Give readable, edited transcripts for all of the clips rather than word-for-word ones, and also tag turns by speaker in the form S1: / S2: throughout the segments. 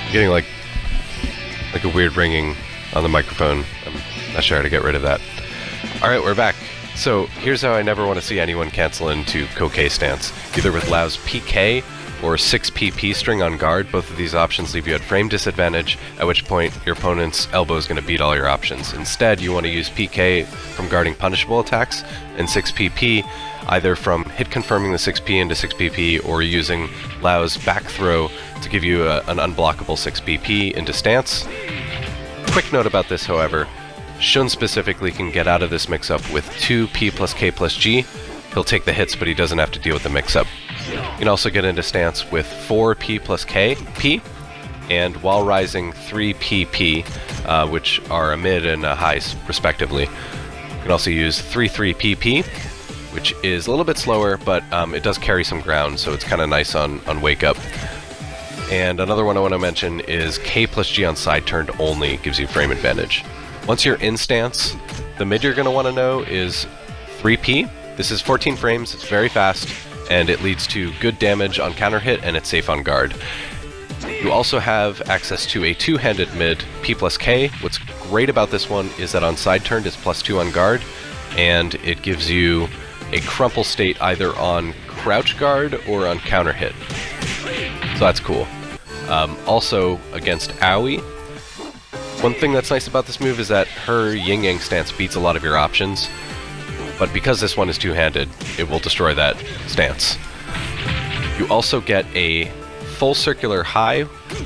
S1: I'm getting like a weird ringing on the microphone. I'm not sure how to get rid of that. Alright, we're back. So here's how I never want to see anyone cancel into kokei stance. Either with Lau's PK or 6PP string on guard. Both of these options leave you at frame disadvantage, at which point your opponent's elbow is going to beat all your options. Instead, you want to use PK from guarding punishable attacks, and 6PP either from hit confirming the 6P into 6PP or using Lau's back throw to give you an unblockable 6PP into stance. Quick note about this, however, Shun specifically can get out of this mix-up with 2P plus K plus G. He'll take the hits, but he doesn't have to deal with the mix-up. You can also get into stance with 4P plus K, P, and while rising 3PP, which are a mid and a high respectively. You can also use 3-3PP, which is a little bit slower, but it does carry some ground, so it's kind of nice on wake up. And another one I want to mention is K plus G on side turned only gives you frame advantage. Once you're in stance, the mid you're going to want to know is 3P. This is 14 frames, it's very fast, and it leads to good damage on counter hit, and it's safe on guard. You also have access to a two-handed mid, P plus K. What's great about this one is that on side turned it's +2 on guard, and it gives you a crumple state either on crouch guard or on counter hit. So that's cool. Also, against Aoi, one thing that's nice about this move is that her yin-yang stance beats a lot of your options, but because this one is two-handed, it will destroy that stance. You also get a full circular high,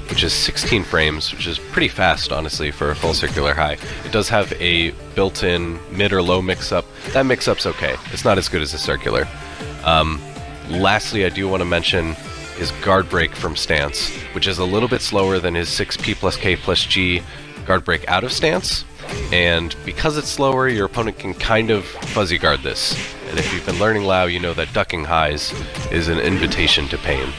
S1: which is 16 frames, which is pretty fast, honestly, for a full circular high. It does have a built-in mid or low mix-up. That mix-up's okay. It's not as good as a circular. Lastly, I do want to mention his guard break from stance, which is a little bit slower than his 6P plus K plus G guard break out of stance, and because it's slower, your opponent can kind of fuzzy guard this. And if you've been learning Lao, you know that ducking highs is an invitation to pain.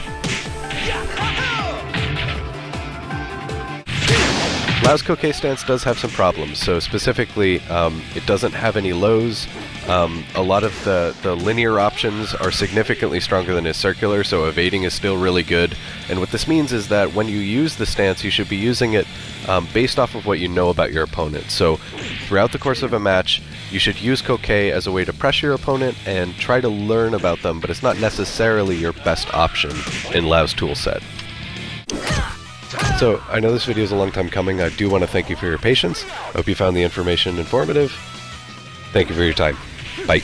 S1: Lao's kokei stance does have some problems, so specifically, it doesn't have any lows. A lot of the linear options are significantly stronger than his circular, so evading is still really good. And what this means is that when you use the stance, you should be using it based off of what you know about your opponent. So throughout the course of a match, you should use kokei as a way to pressure your opponent and try to learn about them, but it's not necessarily your best option in Lao's toolset. So, I know this video is a long time coming. I do want to thank you for your patience. I hope you found the information informative. Thank you for your time. Bye.